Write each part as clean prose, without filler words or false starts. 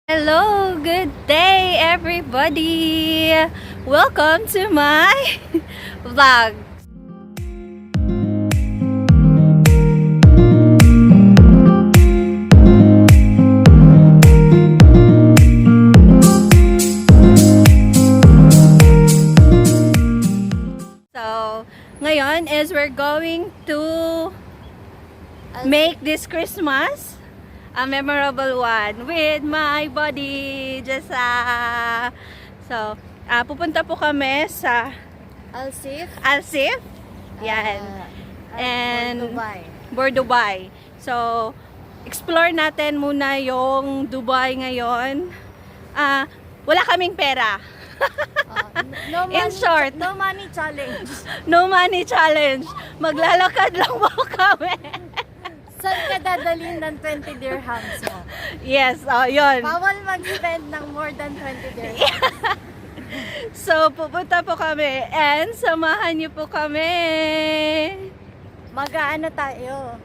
Hello, good day everybody! Welcome to my vlog. So, ngayon is we're going to make this Christmas a memorable one with my body. Just so, pupunta po kami sa Alseef. Yan. And Dubai. So, explore natin muna yung Dubai ngayon. Wala kaming pera. In short, no money challenge. No money challenge. Maglalakad lang po kami. Saan ka dadalhin ng 20 dirhams mo? Yes, yun. Bawal mag-spend ng more than 20 dirhams. So, pupunta po kami and samahan niyo po kami. Mag-ano tayo?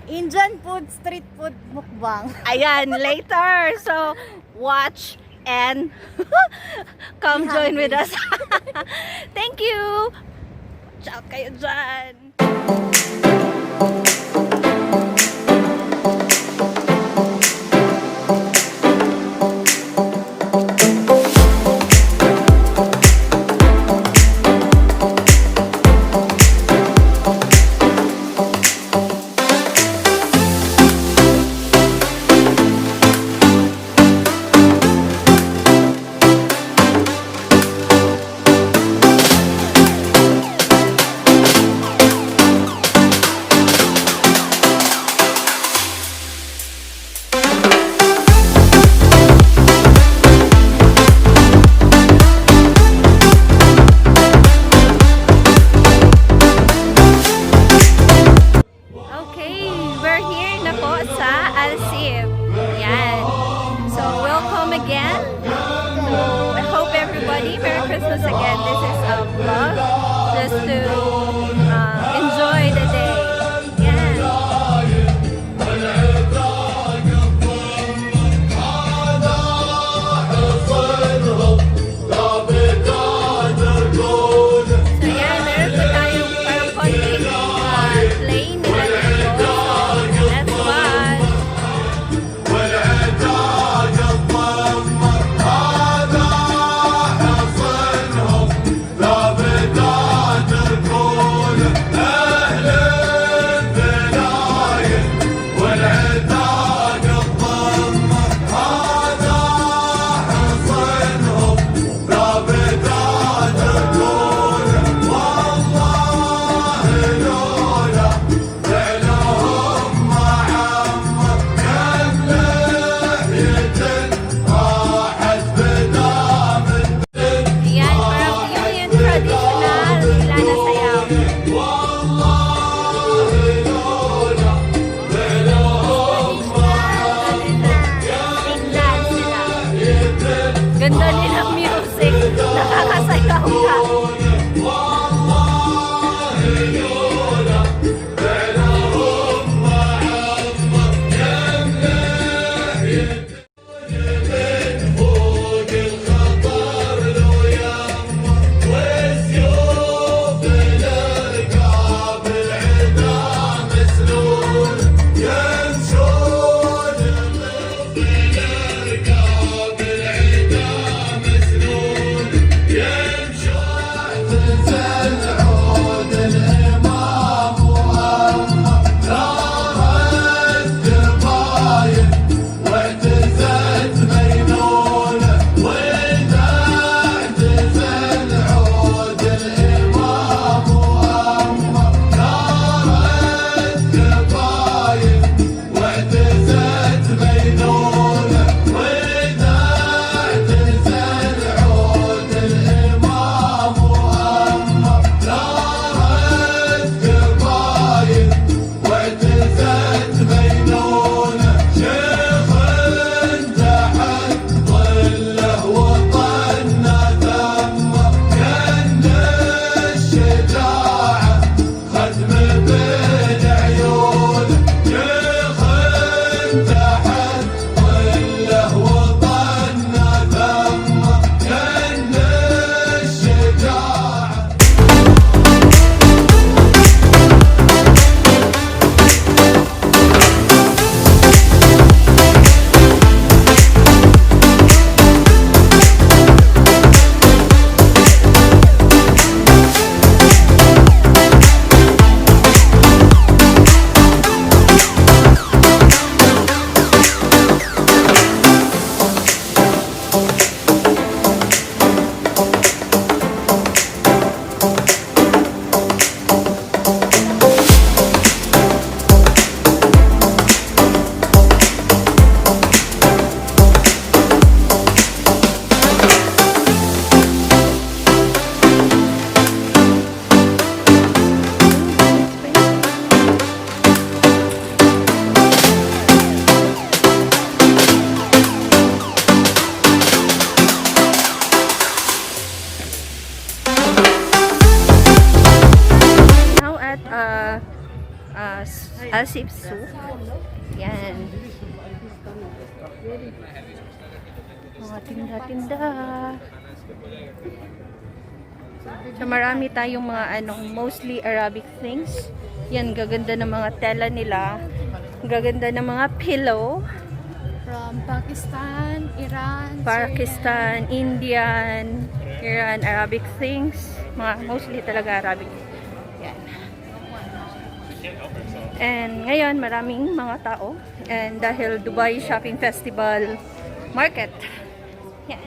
Indian food, street food mukbang. Ayan, later. So, watch and come join with us. Thank you. Shout kayo dyan. Merry Christmas again. This is a vlog just to enjoy the day. Yeah. So yeah, meron po tayong parang konting plane nila dito. So let's watch. Ganda nilang music. Nakakasayaw ka. alseef soup. Yan. Mga tinda-tinda. So marami tayong mga mostly Arabic things. Yan, gaganda ng mga tela nila. Gaganda ng mga pillow. From Pakistan, Iran, Pakistan, Indian, Iran, Arabic things. Mga mostly talaga Arabic. Yan. And ngayon, maraming mga tao. And dahil Dubai Shopping Festival Market. Yan.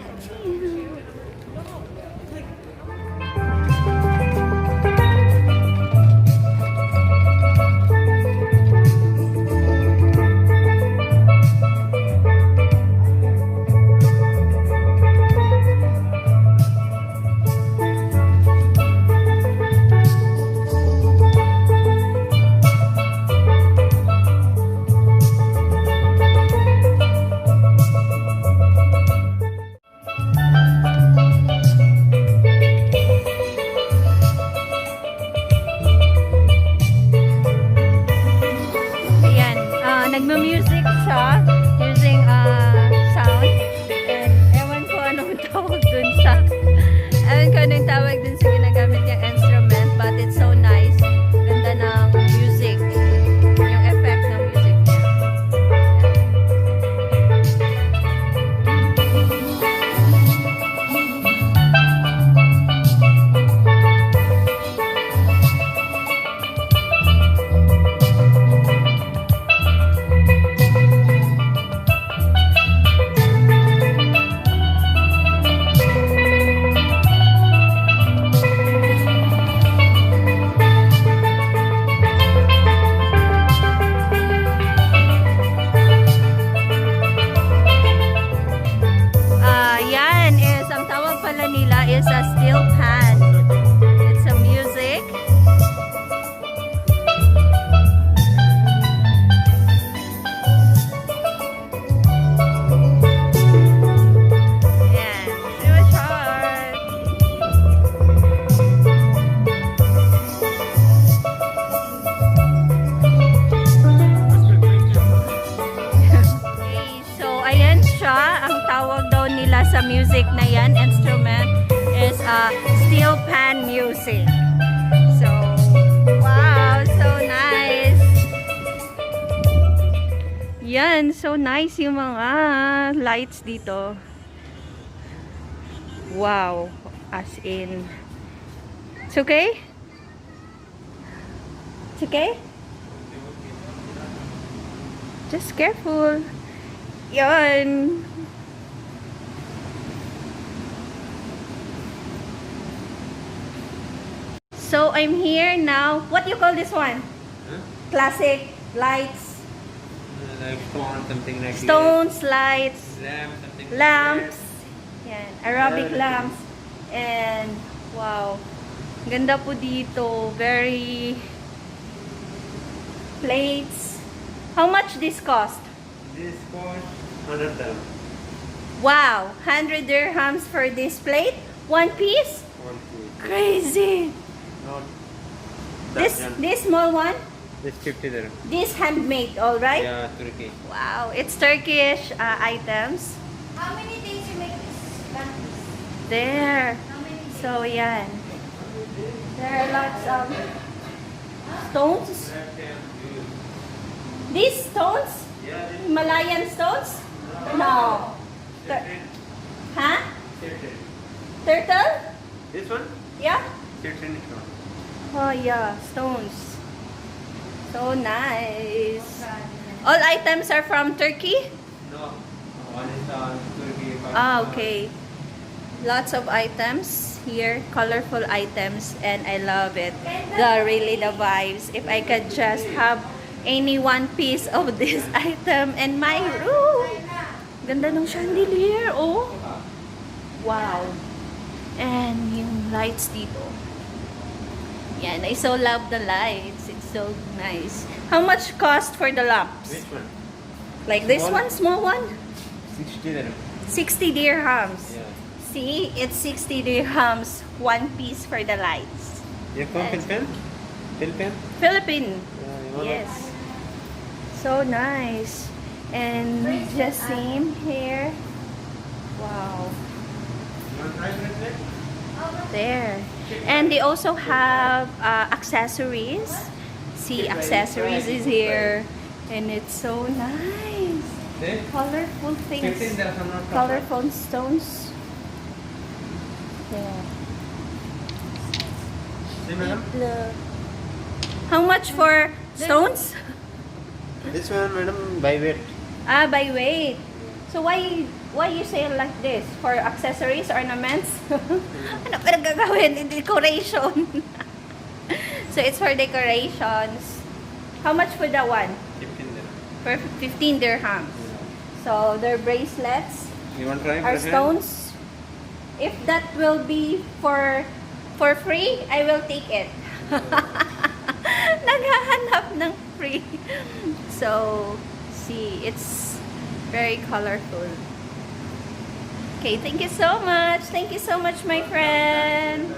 Nagma-music siya using sound. And ewan ko anong tawag dun sa ginagamit niyang instrument, but it's so nice. Ganda ng music. Yung effect ng music niya. Is a steel pan. It's a music. Yeah, do a chart. Okay, so ayan siya ang tawag daw nila sa music na yan, instrument. Is steel pan music. So, wow, so nice. Yan, so nice yung mga lights dito. Wow, as in. It's okay? It's okay? Just careful. Yan. So I'm here now. What do you call this one? Huh? Classic lights. Like stone, something like Stones, lights, lamp, something lamps. Like Yan, Arabic Yeah. lamps. And wow. Ganda po dito. Very plates. How much this cost? this cost 100 dirham. Wow, 100 dirhams for this plate? One piece? One piece. Crazy. Not This that this small one? This 50 dirham. This handmade, all right? Yeah, Turkey. Wow, it's Turkish items. How many days you make this practice? There. How many days? So, yan. There are lots of stones. These stones? Yeah, this Himalayan stones? No. Huh? certain. Turtle? This one? Yeah? Certain stone. Oh, yeah. Stones. So nice. All items are from Turkey? No. One is Turkey. Ah, okay. Lots of items here, colorful items, and I love it. Really the vibes. If I could just have any one piece of this item in my room. Ganda ng chandelier, oh. Wow. And yung lights dito. Yan, I so love the lights. It's so nice. How much cost for the lamps? Which one? Like this Small? one, small one? 60 dirham. 60 dirhams. Yeah. See, it's 60 dirhams, one piece for the lights. You from Yes. Philippines? Philippines? Philippine. You want Yes. So nice. And just same here. Wow. You want to try bracelet? There. And they also have accessories. See, accessories is here. And it's so nice. See? Colorful 15 things. dirham, not Colorful stones. There. See, madam? How much for stones? This one, madam, by weight. Ah, by weight. So why you say like this? For accessories, ornaments? Ano pa gagawin? Decoration. So it's for decorations. How much for that one? 15 dirham. For 15 dirhams. So their bracelets You want to try are bracelet? stones. If that will be for free, I will take it. Naghahanap ng free. So, see, it's very colorful. Okay, thank you so much. Thank you so much, my friend.